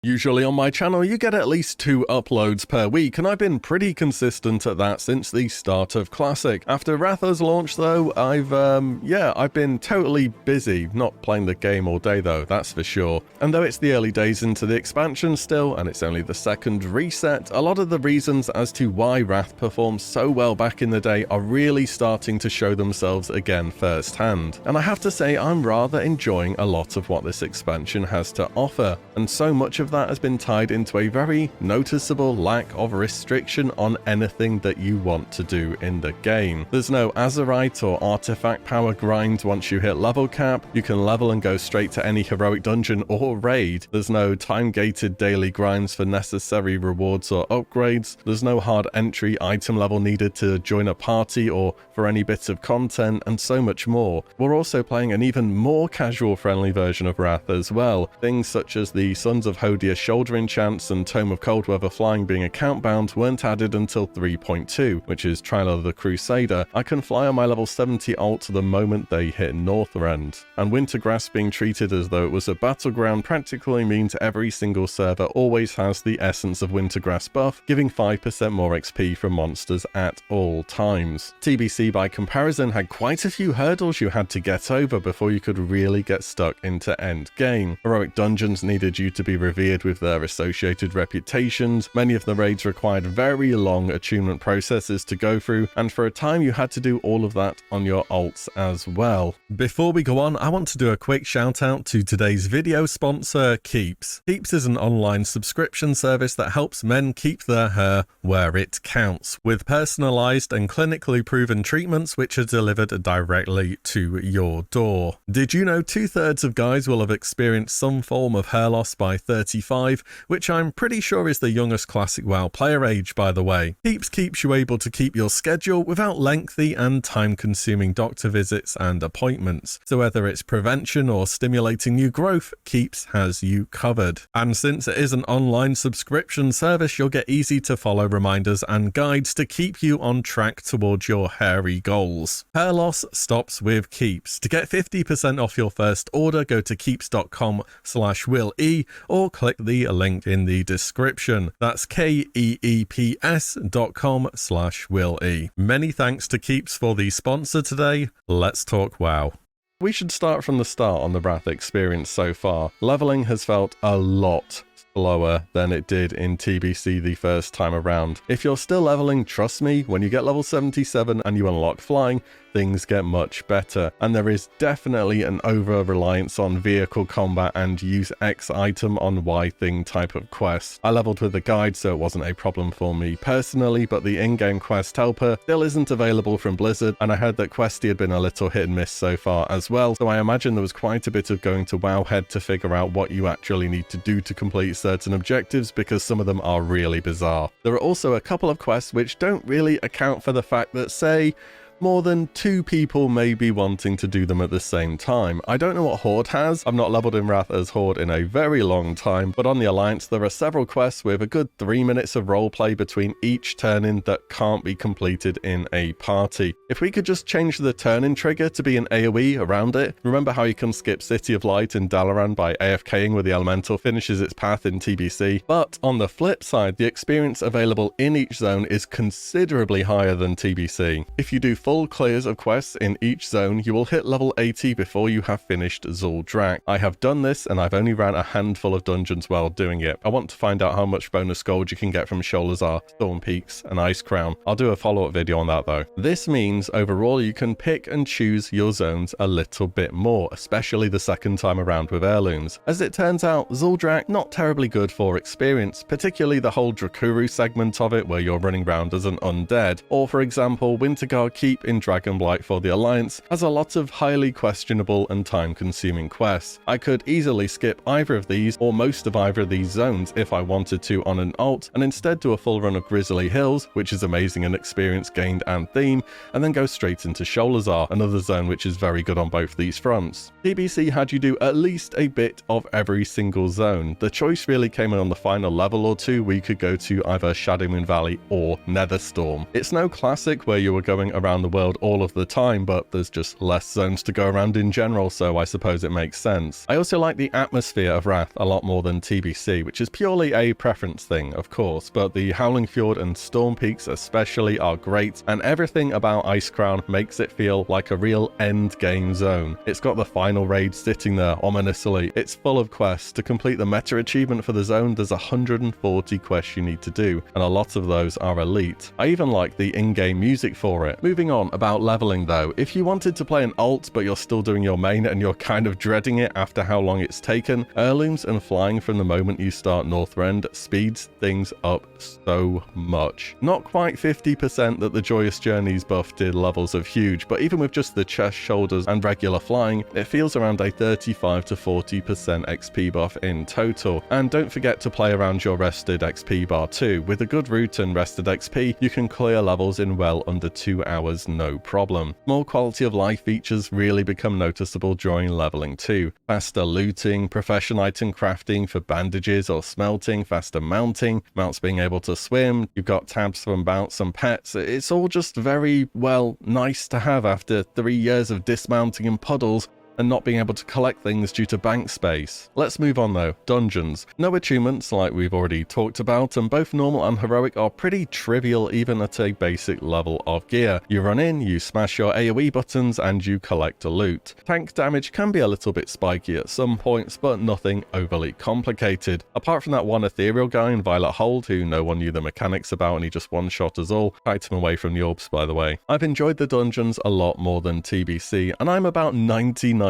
Usually on my channel you get at least 2 uploads per week, and I've been pretty consistent at that since the start of Classic. After Wrath's launch though, I've been totally busy, not playing the game all day though, that's for sure. And though it's the early days into the expansion still, and it's only the second reset, a lot of the reasons as to why Wrath performed so well back in the day are really starting to show themselves again firsthand. And I have to say I'm rather enjoying a lot of what this expansion has to offer, and so much of that has been tied into a very noticeable lack of restriction on anything that you want to do in the game. There's no Azerite or artifact power grind once you hit level cap. You can level and go straight to any heroic dungeon or raid. There's no time-gated daily grinds for necessary rewards or upgrades. There's no hard entry item level needed to join a party or for any bits of content, and so much more. We're also playing an even more casual friendly version of Wrath as well. Things such as the Sons of Hodir shoulder enchants and Tome of Coldweather flying being account bound weren't added until 3.2, which is Trial of the Crusader. I can fly on my level 70 ult the moment they hit Northrend. And Wintergrass being treated as though it was a battleground practically means every single server always has the Essence of Wintergrass buff, giving 5% more XP from monsters at all times. TBC by comparison had quite a few hurdles you had to get over before you could really get stuck into Endgame. Heroic dungeons needed you to be revered with their associated reputations. Many of the raids required very long attunement processes to go through, and for a time you had to do all of that on your ults as well. Before we go on, I want to do a quick shout out to today's video sponsor, Keeps. Keeps is an online subscription service that helps men keep their hair where it counts, with personalized and clinically proven treatments which are delivered directly to your door. Did you know 2/3 of guys will have experienced some form of hair loss by 35, which I'm pretty sure is the youngest Classic WoW player age, by the way. Keeps keeps you able to keep your schedule without lengthy and time-consuming doctor visits and appointments. So whether it's prevention or stimulating new growth, Keeps has you covered. And since it is an online subscription service, you'll get easy to follow reminders and guides to keep you on track towards your hairy goals. Hair loss stops with Keeps. To get 50% off your first order, go to keeps.com/WillE or click the link in the description. That's keeps.com/WillE. Many thanks to Keeps for the sponsor today. Let's talk WoW. We should start from the start on the Wrath experience so far. Leveling has felt a lot slower than it did in TBC the first time around. If you're still leveling, trust me, when you get level 77 and you unlock flying, things get much better, and there is definitely an over-reliance on vehicle combat and use X item on Y thing type of quests. I leveled with the guide, so it wasn't a problem for me personally, but the in-game quest helper still isn't available from Blizzard, and I heard that Questy had been a little hit and miss so far as well, so I imagine there was quite a bit of going to Wowhead to figure out what you actually need to do to complete certain objectives, because some of them are really bizarre. There are also a couple of quests which don't really account for the fact that, say, more than 2 people may be wanting to do them at the same time. I don't know what Horde has. I've not leveled in Wrath as Horde in a very long time, but on the Alliance there are several quests with a good 3 minutes of roleplay between each turn-in that can't be completed in a party. If we could just change the turn-in trigger to be an AoE around it. Remember how you can skip City of Light in Dalaran by AFKing where the elemental finishes its path in TBC? But on the flip side, the experience available in each zone is considerably higher than TBC. If you do full clears of quests in each zone, you will hit level 80 before you have finished Zuldrak. I have done this and I've only ran a handful of dungeons while doing it. I want to find out how much bonus gold you can get from Sholazar, Storm Peaks and Ice Crown. I'll do a follow-up video on that though. This means overall you can pick and choose your zones a little bit more, especially the second time around with heirlooms. As it turns out, Zuldrak not terribly good for experience, particularly the whole Drakuru segment of it where you're running around as an undead, or for example Winterguard Keep in Dragonblight for the Alliance has a lot of highly questionable and time-consuming quests. I could easily skip either of these or most of either of these zones if I wanted to on an alt, and instead do a full run of Grizzly Hills, which is amazing in experience gained and theme, and then go straight into Sholazar, another zone which is very good on both these fronts. TBC had you do at least a bit of every single zone. The choice really came in on the final level or two where you could go to either Shadowmoon Valley or Netherstorm. It's no Classic where you were going around the the world all of the time, but there's just less zones to go around in general, so I suppose it makes sense. I also like the atmosphere of Wrath a lot more than TBC, which is purely a preference thing, of course, but the Howling Fjord and Storm Peaks especially are great, and everything about Icecrown makes it feel like a real endgame zone. It's got the final raid sitting there ominously. It's full of quests. To complete the meta achievement for the zone, there's 140 quests you need to do, and a lot of those are elite. I even like the in-game music for it. Moving on about leveling though, if you wanted to play an alt but you're still doing your main and you're kind of dreading it after how long it's taken, heirlooms and flying from the moment you start Northrend speeds things up so much. Not quite 50% that the Joyous Journeys buff did levels of huge, but even with just the chest, shoulders and regular flying, it feels around a 35 to 40% XP buff in total. And don't forget to play around your rested XP bar too. With a good route and rested XP, you can clear levels in well under 2 hours no problem. More quality of life features really become noticeable during leveling too. Faster looting, profession item crafting for bandages or smelting, faster mounting, mounts being able to swim, you've got tabs for mounts and pets. It's all just very, well, nice to have after 3 years of dismounting in puddles and not being able to collect things due to bank space. Let's move on though. Dungeons. No achievements like we've already talked about, and both normal and heroic are pretty trivial even at a basic level of gear. You run in, you smash your AoE buttons, and you collect a loot. Tank damage can be a little bit spiky at some points, but nothing overly complicated. Apart from that one ethereal guy in Violet Hold who no one knew the mechanics about and he just one-shot us all. Kite him away from the orbs, by the way. I've enjoyed the dungeons a lot more than TBC, and I'm about 99%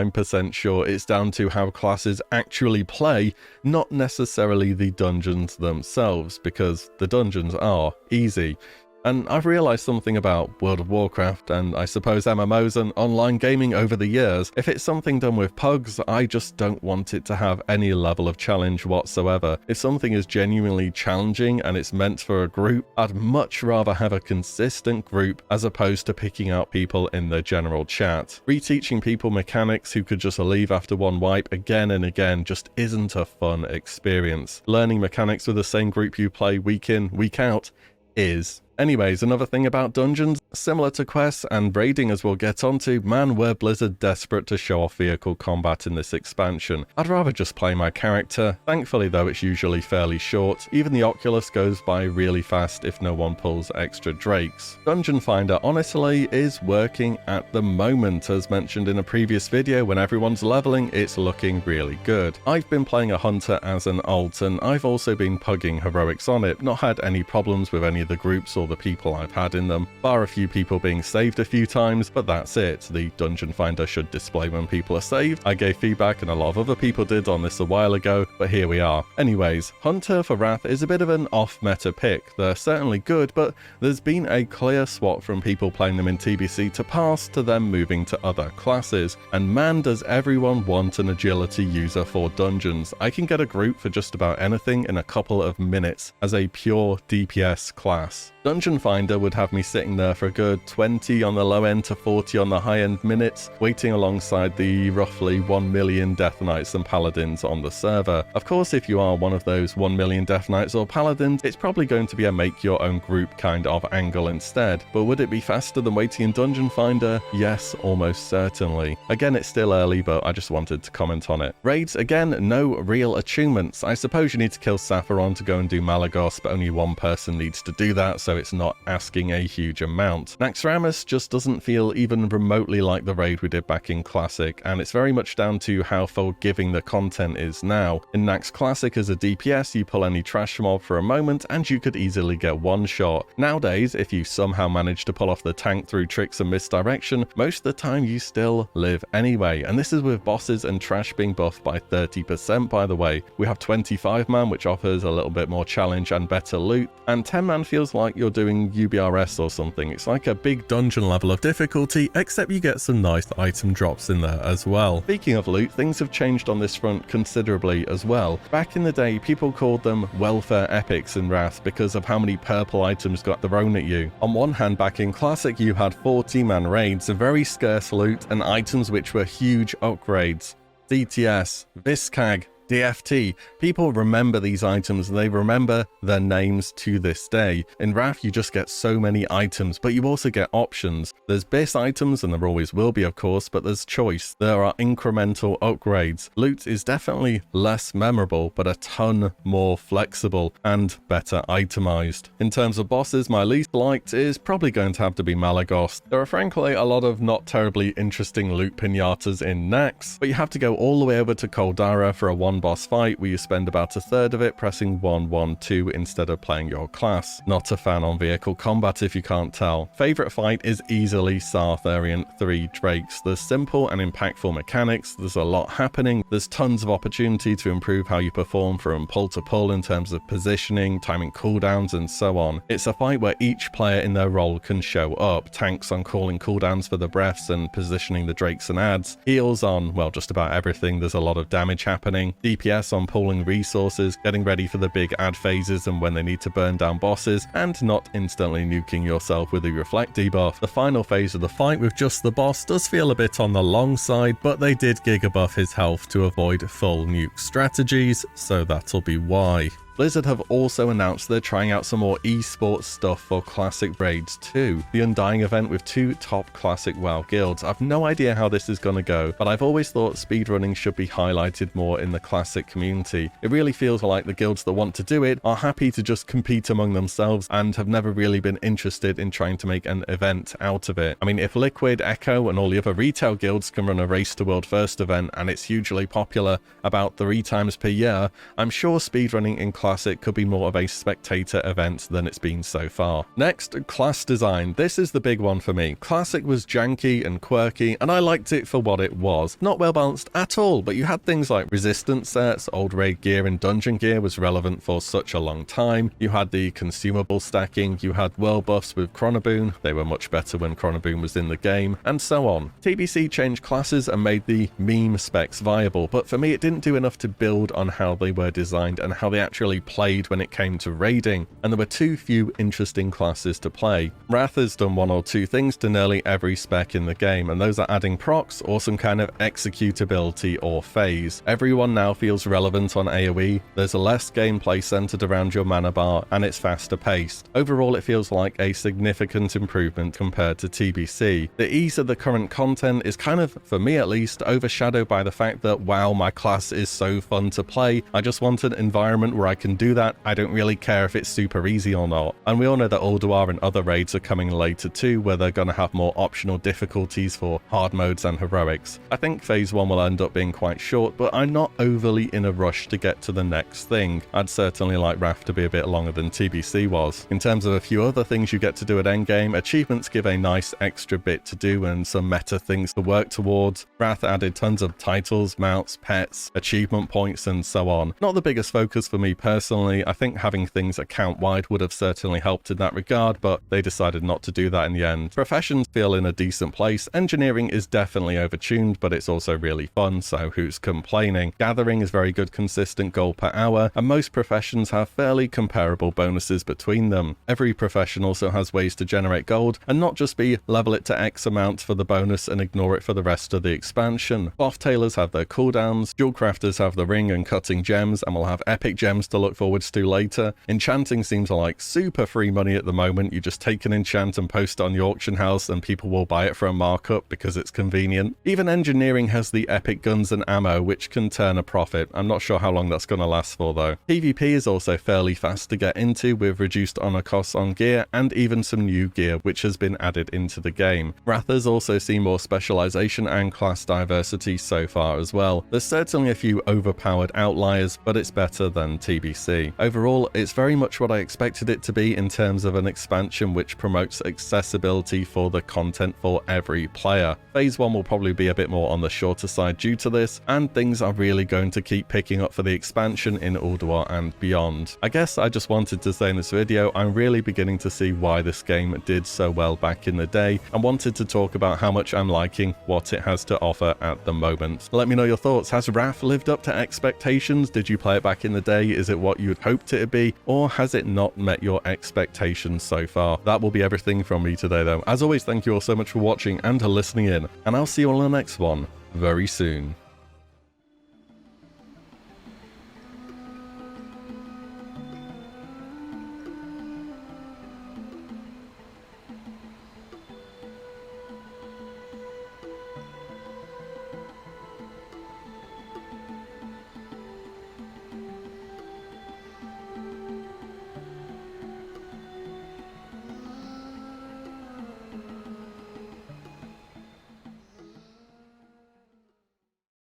sure it's down to how classes actually play, not necessarily the dungeons themselves, because the dungeons are easy. And I've realised something about World of Warcraft, and I suppose MMOs and online gaming over the years. If it's something done with pugs, I just don't want it to have any level of challenge whatsoever. If something is genuinely challenging and it's meant for a group, I'd much rather have a consistent group as opposed to picking out people in the general chat. Reteaching people mechanics who could just leave after one wipe again and again just isn't a fun experience. Learning mechanics with the same group you play week in, week out is. Anyways, another thing about dungeons, similar to quests and raiding as we'll get onto, man were Blizzard desperate to show off vehicle combat in this expansion. I'd rather just play my character. Thankfully though, it's usually fairly short. Even the Oculus goes by really fast if no one pulls extra drakes. Dungeon Finder honestly is working at the moment. As mentioned in a previous video, when everyone's leveling, it's looking really good. I've been playing a hunter as an alt, and I've also been pugging heroics on it. Not had any problems with any of the groups or the people I've had in them, bar a few people being saved a few times, but that's it. The Dungeon Finder should display when people are saved. I gave feedback and a lot of other people did on this a while ago, but here we are. Anyways, Hunter for Wrath is a bit of an off-meta pick. They're certainly good, but there's been a clear swap from people playing them in TBC to pass to them moving to other classes, and man does everyone want an agility user for dungeons. I can get a group for just about anything in a couple of minutes as a pure DPS class. Dungeon Finder would have me sitting there for a good 20 on the low end to 40 on the high end minutes, waiting alongside the roughly 1 million Death Knights and Paladins on the server. Of course, if you are one of those 1 million Death Knights or Paladins, it's probably going to be a make your own group kind of angle instead. But would it be faster than waiting in Dungeon Finder? Yes, almost certainly. Again, it's still early, but I just wanted to comment on it. Raids, again, no real achievements. I suppose you need to kill Sapphiron to go and do Malagos, but only one person needs to do that, so it's not asking a huge amount. Naxxramas just doesn't feel even remotely like the raid we did back in Classic, and it's very much down to how forgiving the content is now. In Nax Classic as a DPS, you pull any trash mob for a moment and you could easily get one shot. Nowadays, if you somehow manage to pull off the tank through tricks and misdirection, most of the time you still live anyway, and this is with bosses and trash being buffed by 30% by the way. We have 25-man, which offers a little bit more challenge and better loot, and 10-man feels like you're doing UBRS or something. It's like a big dungeon level of difficulty, except you get some nice item drops in there as well. Speaking of loot, things have changed on this front considerably as well. Back in the day, people called them welfare epics in Wrath because of how many purple items got thrown at you. On one hand, back in Classic, you had 40-man raids, a very scarce loot, and items which were huge upgrades. DTS, Viscag, DFT. People remember these items, they remember their names to this day. In Wrath, you just get so many items, but you also get options. There's base items, and there always will be, of course, but there's choice. There are incremental upgrades. Loot is definitely less memorable, but a ton more flexible and better itemized. In terms of bosses, my least liked is probably going to have to be Malagos. There are frankly a lot of not terribly interesting loot pinatas in Nax, but you have to go all the way over to Koldara for a one boss fight where you spend about a third of it pressing 1-1-2 instead of playing your class. Not a fan on vehicle combat if you can't tell. Favorite fight is easily Sartharian 3 Drakes. There's simple and impactful mechanics, there's a lot happening, there's tons of opportunity to improve how you perform from pull to pull in terms of positioning, timing cooldowns and so on. It's a fight where each player in their role can show up. Tanks on calling cooldowns for the breaths and positioning the Drakes and adds. Heals on, well, just about everything, there's a lot of damage happening. DPS on pulling resources, getting ready for the big ad phases and when they need to burn down bosses, and not instantly nuking yourself with a reflect debuff. The final phase of the fight with just the boss does feel a bit on the long side, but they did gigabuff his health to avoid full nuke strategies, so that'll be why. Blizzard have also announced they're trying out some more esports stuff for Classic Raids 2, the Undying event with 2 top Classic WoW guilds. I've no idea how this is going to go, but I've always thought speedrunning should be highlighted more in the Classic community. It really feels like the guilds that want to do it are happy to just compete among themselves and have never really been interested in trying to make an event out of it. I mean, if Liquid, Echo and all the other retail guilds can run a Race to World First event and it's hugely popular about 3 times per year, I'm sure speedrunning in Classic could be more of a spectator event than it's been so far. Next, class design. This is the big one for me. Classic was janky and quirky, and I liked it for what it was. Not well balanced at all, but you had things like resistance sets, old raid gear and dungeon gear was relevant for such a long time. You had the consumable stacking, you had world buffs with Chronoboon, they were much better when Chronoboon was in the game, and so on. TBC changed classes and made the meme specs viable, but for me it didn't do enough to build on how they were designed and how they actually played when it came to raiding, and there were too few interesting classes to play. Wrath has done one or two things to nearly every spec in the game, and those are adding procs or some kind of executability or phase. Everyone now feels relevant on AoE, there's less gameplay centered around your mana bar, and it's faster paced. Overall it feels like a significant improvement compared to TBC. The ease of the current content is kind of, for me at least, overshadowed by the fact that wow, my class is so fun to play, I just want an environment where I can do that. I don't really care if it's super easy or not. And we all know that Ulduar and other raids are coming later too, where they're going to have more optional difficulties for hard modes and heroics. I think phase 1 will end up being quite short, but I'm not overly in a rush to get to the next thing. I'd certainly like Wrath to be a bit longer than TBC was. In terms of a few other things you get to do at Endgame, achievements give a nice extra bit to do and some meta things to work towards. Wrath added tons of titles, mounts, pets, achievement points and so on. Not the biggest focus for me personally. I think having things account-wide would have certainly helped in that regard, but they decided not to do that in the end. Professions feel in a decent place. Engineering is definitely overtuned, but it's also really fun, so who's complaining? Gathering is very good consistent gold per hour, and most professions have fairly comparable bonuses between them. Every profession also has ways to generate gold, and not just be level it to X amount for the bonus and ignore it for the rest of the expansion. Cloth tailors have their cooldowns, jewel crafters have the ring and cutting gems, and we'll have epic gems to look forward to later. Enchanting seems like super free money at the moment. You just take an enchant and post it on your auction house and people will buy it for a markup because it's convenient. Even engineering has the epic guns and ammo which can turn a profit. I'm not sure how long that's going to last for though. PvP is also fairly fast to get into with reduced honor costs on gear and even some new gear which has been added into the game. Wrath has also seen more specialization and class diversity so far as well. There's certainly a few overpowered outliers, but it's better than TBC. Overall, it's very much what I expected it to be in terms of an expansion which promotes accessibility for the content for every player. Phase 1 will probably be a bit more on the shorter side due to this, and things are really going to keep picking up for the expansion in Ulduar and beyond. I guess I just wanted to say in this video, I'm really beginning to see why this game did so well back in the day, and wanted to talk about how much I'm liking what it has to offer at the moment. Let me know your thoughts. Has Wrath lived up to expectations? Did you play it back in the day? Is it what you had hoped it would be, or has it not met your expectations so far? That will be everything from me today though. As always, thank you all so much for watching and for listening in, and I'll see you all in the next one very soon.